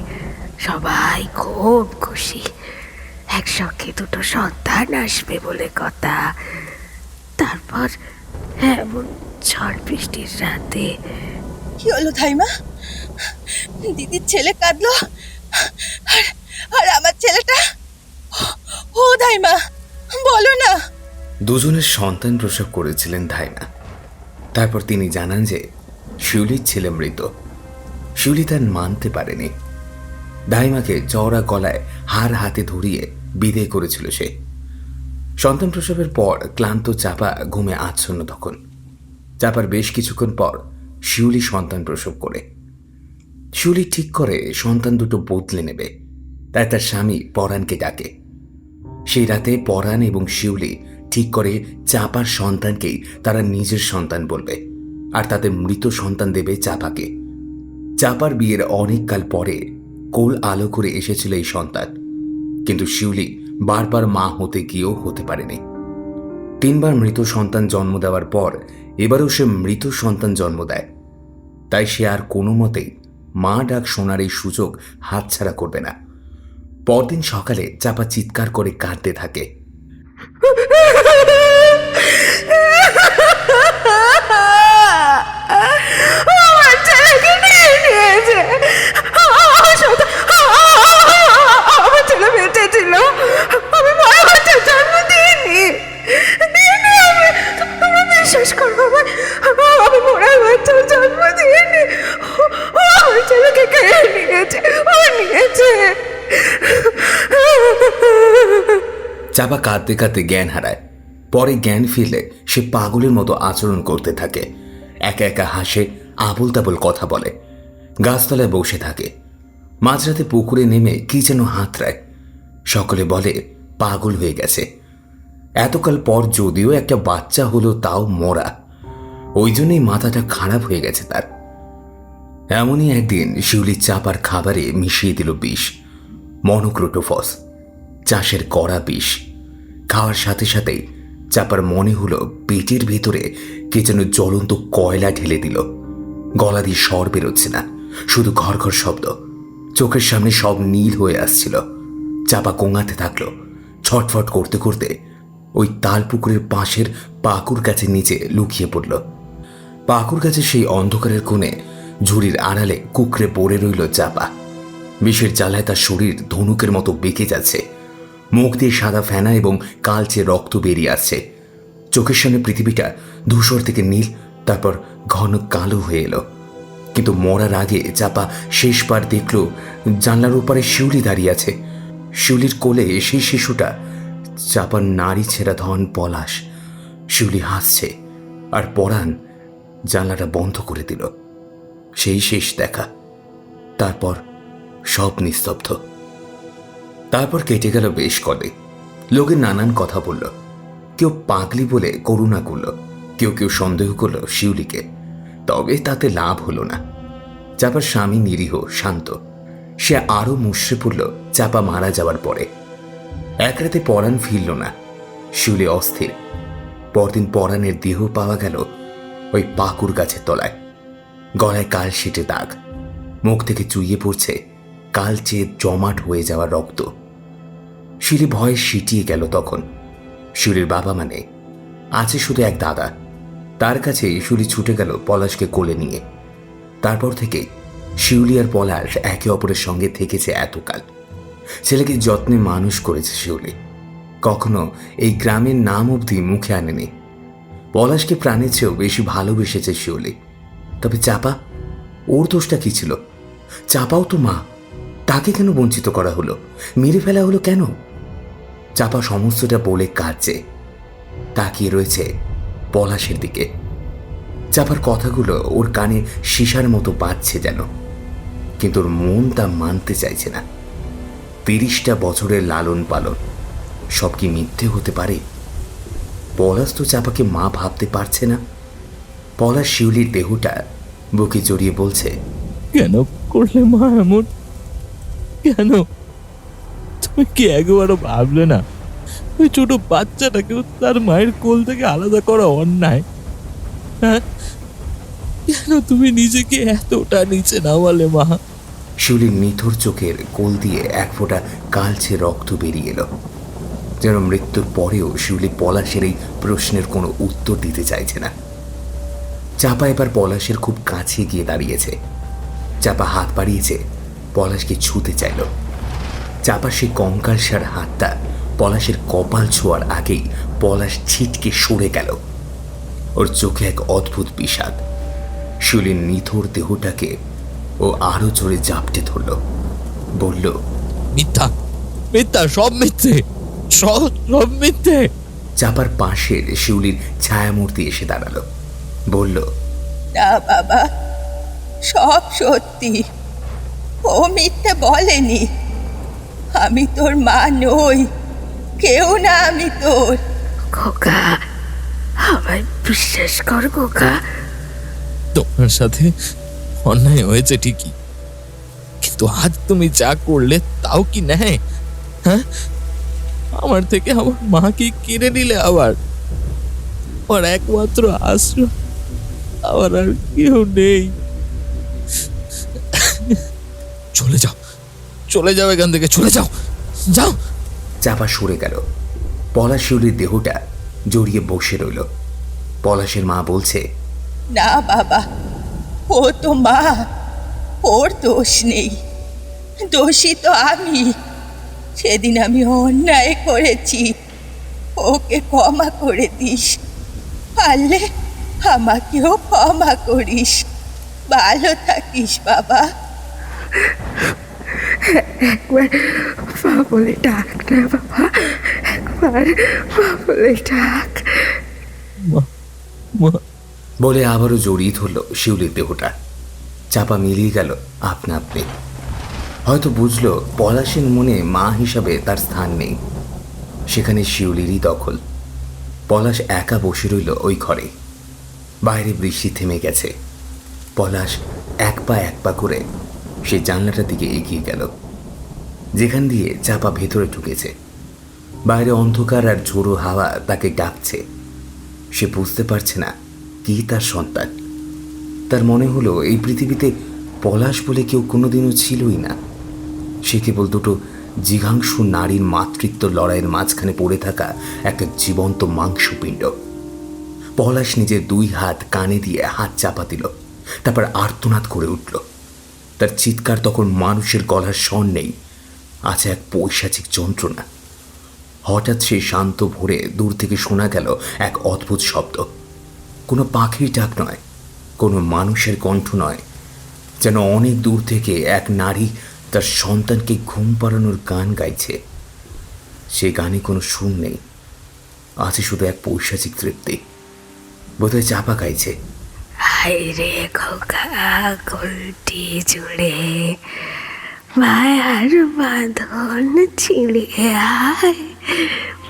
সবাই খুব খুশি, একসঙ্গে দুটো সন্তান আসবে বলে কথা। তারপর এমন ঝড় বৃষ্টির রাতে কি হলো ধাইমা? দিদির ছেলে কাঁদলো, আর আর আমার ছেলেটা? ও ধাইমা, বলো না। দুজনের সন্তান প্রসব করেছিলেন ধাইমা। তারপর তিনি জানান যে শিউলির ছেলে মৃত। শিউলি তার মানতে পারেনি। ধাইমাকে চওড়া গলায় হার হাতে ধরিয়ে বিদায় করেছিল সে। সন্তান প্রসবের পর ক্লান্ত চাপা ঘুমে আচ্ছন্ন। তখন চাপার বেশ কিছুক্ষণ পর শিউলি সন্তান প্রসব করে। শিউলি ঠিক করে সন্তান দুটো বদলে নেবে, তাই তার স্বামী পরাণকে ডাকে। সেই রাতে পরাণ এবং শিউলি ঠিক করে চাপার সন্তানকেই তারা নিজের সন্তান বলবে, আর তাদের মৃত সন্তান দেবে চাপাকে। চাপার বিয়ের অনেককাল পরে কোল আলো করে এসেছিল এই সন্তান, কিন্তু শিউলি বারবার মা হতে গিয়েও হতে পারেনি। 3 বার মৃত সন্তান জন্ম দেওয়ার পর এবারও সে মৃত সন্তান জন্ম দেয়। তাই সে আর কোনো মতেই মা ডাক শোনার এই সুযোগ হাতছাড়া করবে না। পরদিন সকালে চাপা চিৎকার করে কাঁদতে থাকে। আমার ছেলেকে নিয়ে নিয়েছে। আমার ছেলে বেঁচে ছিল, আমি মনে হচ্ছে জন্ম দিইনি। তোমরা বিশ্বাস করবো, আমি মরার বাচ্চার জন্ম দিইনি। আমার ছেলেকে কে নিয়েছে? ও নিয়েছে। চাপা কাঁদতে কাঁদতে জ্ঞান হারায়। পরে জ্ঞান ফিরলে সে পাগলের মতো আচরণ করতে থাকে। একা একা হাসে, আবোল তাবোল কথা বলে, গাছতলায় বসে থাকে। মাঝরাতে পুকুরে নেমে কি যেন হাতড়ায়। সকলে বলে পাগল হয়ে গেছে। এতকাল পর যদিও একটা বাচ্চা হলো, তাও মরা। ওই জন্যই মাথাটা খারাপ হয়ে গেছে তার। এমনই একদিন শিউলি চাপার খাবারে মিশিয়ে দিল বিষ, মনোক্রোটোফস, চাষের কড়া বিষ। খাওয়ার সাথে সাথেই চাপার মনে হলো পেটের ভিতরে কে যেন জ্বলন্ত কয়লা ঢেলে দিল। গলা দিয়ে স্বর বেরোচ্ছে না, শুধু ঘর ঘর শব্দ। চোখের সামনে সব নীল হয়ে আসছিল। চাপা কোঙাতে থাকলো। ছটফট করতে করতে ওই তাল পুকুরের পাশের পাকুর গাছের নিচে লুকিয়ে পড়ল। পাকুর গাছের সেই অন্ধকারের কোণে ঝুড়ির আড়ালে কুকড়ে পড়ে রইল চাপা। বিষের জ্বালায় তার শরীর ধনুকের মতো বেঁকে যাচ্ছে। মুখ দিয়ে সাদা ফেনা এবং কালচে রক্ত বেরিয়ে আসছে। চোখের সামনে পৃথিবীটা ধূসর থেকে নীল, তারপর ঘন কালো হয়ে এলো। কিন্তু মরার আগে চাপা শেষবার দেখল জানলার ওপারে শিউলি দাঁড়িয়ে আছে। শিউলির কোলে সেই শিশুটা, চাপার নারী ছেঁড়া ধন পলাশ। শিউলি হাসছে, আর পরাণ জানলাটা বন্ধ করে দিল। সেই শেষ দেখা। তারপর সব নিস্তব্ধ। তারপর কেটে গেল বেশ কদিন। লোকে নানান কথা বলল। কেউ পাগলি বলে করুণা করল, কেউ কেউ সন্দেহ করল শিউলিকে। তবে তাতে লাভ হলো না। চাপার স্বামী নিরীহ, শান্ত। সে আরো মুষড়ে পড়ল চাপা মারা যাওয়ার পরে। এক রাতে পরাণ ফিরল না। শিউলি অস্থির। পরদিন পরাণের দেহ পাওয়া গেল ওই পাকুর গাছের তলায়। গলায় কালশিটে দাগ, মুখ থেকে চুইয়ে পড়ছে কালচে জমাট হয়ে যাওয়া রক্ত। শিউলি ভয়ে সিটিয়ে গেল তখন। শিউলির বাবা মানে আছে শুধু এক দাদা। তার কাছে শিউলি ছুটে গেল পলাশকে কোলে নিয়ে। তারপর থেকে শিউলি আর পলাশ একে অপরের সঙ্গে থেকেছে এতকাল। ছেলেকে যত্নে মানুষ করেছে শিউলি। কখনো এই গ্রামের নাম অবধি মুখে আনেনি। পলাশকে প্রাণের চেয়েও বেশি ভালোবেসেছে শিউলি। তবে চাপা, ওর দোষটা কি ছিল? চাপাও তো মা, তাকে কেন বঞ্চিত করা হলো, মেরে ফেলা হলো কেন? চাপা সমস্তটা বলে কাঁদছে, তাকিয়ে রয়েছে পলাশের দিকে। চাপার কথাগুলো ওর কানে সীসার মতো বাজছে যেন, কিন্তু ওর মন তা মানতে চাইছে না। 30টা বছরের লালন পালন সব কি মিথ্যে হতে পারে? পলাশ তো চাপাকে মা ভাবতে পারছে না। পলাশ শিউলির দেহটা বুকে জড়িয়ে বলছে, কেন করলে মা এমন? কেন? তুমি কি একবারও ভাবলে না ওই ছোট বাচ্চাটাকেও তার মায়ের কোল থেকে আলাদা করা অন্যায়? হ্যাঁ, কেন তুমি নিজেকে এতটা নিচে নামালে মা? শিউলির নিথর চোখের কোল দিয়ে এক ফোঁটা কালচে রক্ত বেরিয়ে এলো। যেন মৃত্যুর পরেও শিউলি পলাশের এই প্রশ্নের কোনো উত্তর দিতে চাইছে না। চাপা এবার পলাশের খুব কাছে গিয়ে দাঁড়িয়েছে। চাপা হাত বাড়িয়েছে, পলাশকে ছুঁতে চাইল। চাপা সেই কঙ্কালসার হাতটা পলাশের কপাল ছোঁয়ার আগেই পলাশ ছিটকে সরে গেল। ওর চোখে এক অদ্ভুত বিষাদ। শিউলির নিথর দেহটাকে ও আরো জোরে জাপটে ধরল, বলল, মিথ্যা, মিথ্যা, সব মিথ্যে, সব সব মিথ্যে। চাপার পাশের শিউলির ছায়ামূর্তি এসে দাঁড়ালো, বলল, না বাবা, সব সত্যি। ও মিথ্যে বলেনি। আমি তোর মা নই, কেউ না আমি তোর। খোকা, আমায় বিশ্বাস কর খোকা। তোমার সাথে অন্যায় হয়েছে ঠিকই, কিন্তু আজ তুমি যা করলে তাও কি নেয়? হ্যাঁ, আমার থেকে আমার মাকে কেড়ে নিলে, আবার আমার একমাত্র আশ্রয়, আমার আর কেউ নেই। চলে যাও, চলে যাও এখান থেকে, চলে যাও, যাও। চাপা সরে গেল। পলাশ শিউলির দেহটা জড়িয়ে বসে রইল। পলাশের মা বলছে, না বাবা, ও তো মা, ওর দোষ নেই। দোষী তো আমি। সেদিন আমি অন্যায় করেছি, ওকে ক্ষমা করে দিস। পারলে আমাকেও ক্ষমা করিস। ভালো থাকিস বাবা। একবার মা বলে ডাক না বাবা, একবার মা বলে ডাক। মা, মা, বলে আবারও জড়িয়ে ধরল শিউলির দেহটা। চাপা মিলিয়ে গেল আপনা আপনি। হয়তো বুঝলো পলাশের মনে মা হিসাবে তার স্থান নেই, সেখানে শিউলিরই দখল। পলাশ একা বসে রইল ওই ঘরে। বাইরে বৃষ্টি থেমে গেছে। পলাশ এক পা করে সেই জানলাটার দিকে এগিয়ে গেল, যেখান দিয়ে চাপা ভেতরে ঢুকেছে। বাইরে অন্ধকার আর ঝোড়ো হাওয়া তাকে ডাকছে। সে বুঝতে পারছে না কি তার সন্তান। তার মনে হলো এই পৃথিবীতে পলাশ বলে কেউ কোনোদিনও ছিলই না। সে কেবল দুটো জিঘাংসু নারীর মাতৃত্ব লড়াইয়ের মাঝখানে পড়ে থাকা একটা জীবন্ত মাংসপিণ্ড। পলাশ নিজের দুই হাত কানে দিয়ে হাত চাপা দিল, তারপর আর্তনাদ করে উঠল। তার চিৎকার তখন মানুষের গলার স্বর নেই, আছে এক পৈশাচিক যন্ত্রণা। হঠাৎ সেই শান্ত ভোরে দূর থেকে শোনা গেল এক অদ্ভুত শব্দ। কোনো পাখির ডাক নয়, কোনো মানুষের কণ্ঠ নয়, যেন অনেক দূর থেকে এক নারী তার সন্তানকে ঘুম পাড়ানোর গান গাইছে। সে গানে কোনো সুর নেই, আছে শুধু এক পৈশাচিক তৃপ্তি। বোধহয় চাপা গাইছে, হায় রে খোকা গোলটি জুড়ে, মায়ার বাঁধন ছিঁড়ে আয়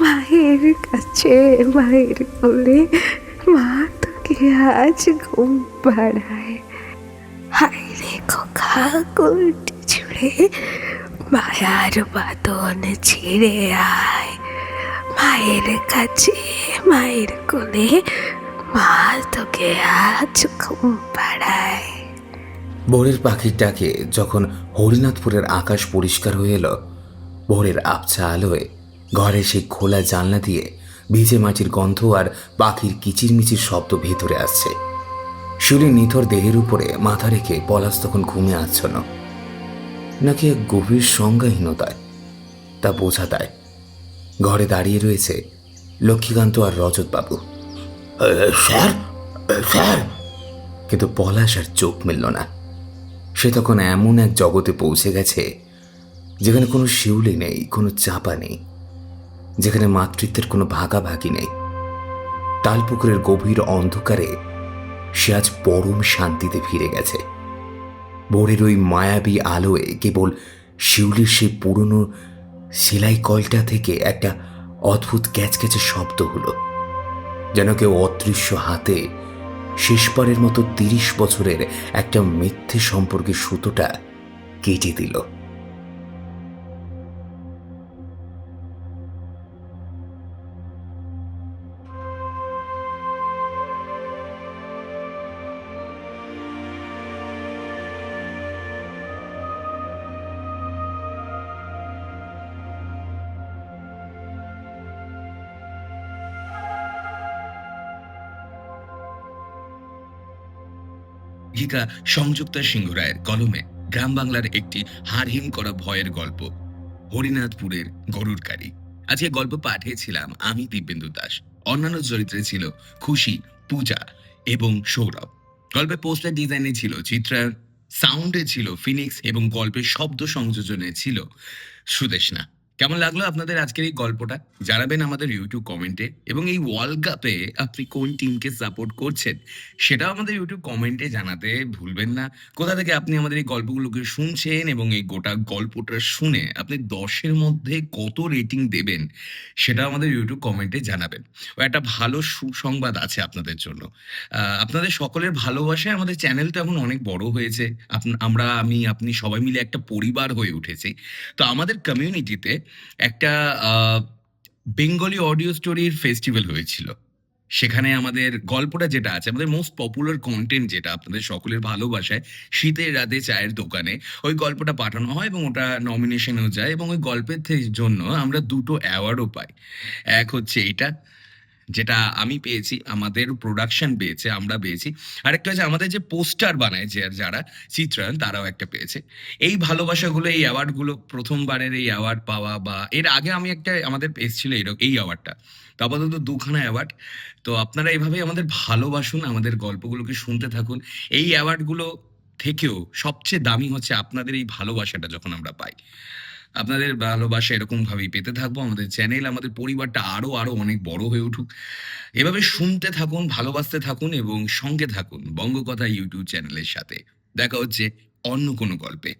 মায়ের কাছে, মায়ের কোলে, মা তোকে আজ ঘুম পাড়ায়। হায় রে খোকা গোলটি জুড়ে, মায়ার বাঁধন ছিঁড়ে আয় মায়ের কাছে, মায়ের কোলে, মা তোকে আজ ঘুম পাড়ায়। ভোরের পাখির ডাকে যখন হরিনাথপুরের আকাশ পরিষ্কার হয়ে এলো, ভোরের আবছা আলোয় ঘরে সেই খোলা জানলা দিয়ে ভিজে মাটির গন্ধ আর পাখির কিচিরমিচির শব্দ ভেতরে আসছে। শিউলির নিথর দেহের উপরে মাথা রেখে পলাশ তখন ঘুমে আচ্ছন্ন, নাকি এক গভীর সংজ্ঞাহীনতায়, তা বোঝা দেয়। ঘরে দাঁড়িয়ে রয়েছে লক্ষ্মীকান্ত আর রজতবাবু। Sir, sir. কিন্তু পলাশ আর চোখ মেলল না। সে তখন এমন এক জগতে পৌঁছে গেছে যেখানে কোনো শিউলি নেই, কোনো চাপা নেই, যেখানে মাতৃত্বের কোনো ভাগাভাগি নেই। তালপুকুরের গভীর অন্ধকারে সে আজ পরম শান্তিতে ফিরে গেছে। ভোরের ওই মায়াবী আলোয় কেবল শিউলির সেই পুরনো সেলাই কলটা থেকে একটা অদ্ভুত ক্যাচক্যাচে শব্দ হলো, যেন কেউ অদৃশ্য হাতে শেষবারের মতো 30 বছরের একটা মিথ্যে সম্পর্কের সুতোটা কেটে দিল। লেখিকা সংযুক্তা সিংহ রায়ের কলমে গ্রাম বাংলার একটি হাড়হিম করা ভয়ের গল্প, হরিনাথপুরের গরুর গাড়ি। আজকে গল্প পাঠিয়েছিলাম আমি দিব্যেন্দু দাস। অন্যান্য চরিত্রে ছিল খুশি, পূজা এবং সৌরভ। গল্পের পোস্টার ডিজাইনে ছিল চিত্রায়ন, সাউন্ডে ছিল ফিনিক্স এবং গল্পের শব্দ সংযোজনে ছিল সুদেশনা। কেমন লাগলো আপনাদের আজকের এই গল্পটা? জানাবেন আমাদের ইউটিউব কমেন্টে, এবং এই ওয়ার্ল্ড কাপে আপনি কোন টিমকে সাপোর্ট করছেন সেটাও আমাদের ইউটিউব কমেন্টে জানাতে ভুলবেন না। কোথা থেকে আপনি আমাদের এই গল্পগুলোকে শুনছেন এবং এই গোটা গল্পটা শুনে আপনি 10-এর মধ্যে কত রেটিং দেবেন সেটাও আমাদের ইউটিউব কমেন্টে জানাবেন। ও একটা ভালো সুসংবাদ আছে আপনাদের জন্য। আপনাদের সকলের ভালোবাসায় আমাদের চ্যানেলটা এখন অনেক বড় হয়েছে। আমি, আপনি সবাই মিলে একটা পরিবার হয়ে উঠেছি। তো আমাদের কমিউনিটিতে একটা বেঙ্গলি অডিও স্টোরির ফেস্টিভ্যাল হয়েছিল। সেখানে আমাদের গল্পটা যেটা আছে, আমাদের মোস্ট পপুলার কনটেন্ট যেটা আপনাদের সকলের ভালোবাসায়, শীতের রাতে চায়ের দোকানে, ওই গল্পটা পাঠানো হয় এবং ওটা নমিনেশনেও যায়, এবং ওই গল্পের জন্য আমরা ২ টো অ্যাওয়ার্ডও পাই। এক হচ্ছে এইটা, যেটা আমি পেয়েছি, আমাদের প্রোডাকশন পেয়েছে, আমরা পেয়েছি। আরেকটা হচ্ছে আমাদের যে পোস্টার বানায় যারা চিত্রায়ন, তারাও একটা পেয়েছে। এই ভালোবাসাগুলো, এই অ্যাওয়ার্ডগুলো, প্রথমবারের এই অ্যাওয়ার্ড পাওয়া, বা এর আগে আমি একটা আমাদের এসেছিল এই অ্যাওয়ার্ডটা। তো আপাতত ২ খানা অ্যাওয়ার্ড। তো আপনারা এভাবেই আমাদের ভালোবাসুন, আমাদের গল্পগুলোকে শুনতে থাকুন। এই অ্যাওয়ার্ডগুলো থেকেও সবচেয়ে দামি হচ্ছে আপনাদের এই ভালোবাসাটা যখন আমরা পাই। আপনাদের ভালোবাসা এরকমভাবেই পেতে থাকবো। আমাদের চ্যানেল, আমাদের পরিবারটা আরো অনেক বড় হয়ে উঠুক। এভাবে শুনতে থাকুন, ভালোবাসতে থাকুন এবং সঙ্গে থাকুন বঙ্গকথা ইউটিউব চ্যানেলের সাথে। দেখা হচ্ছে অন্য কোনো গল্পে।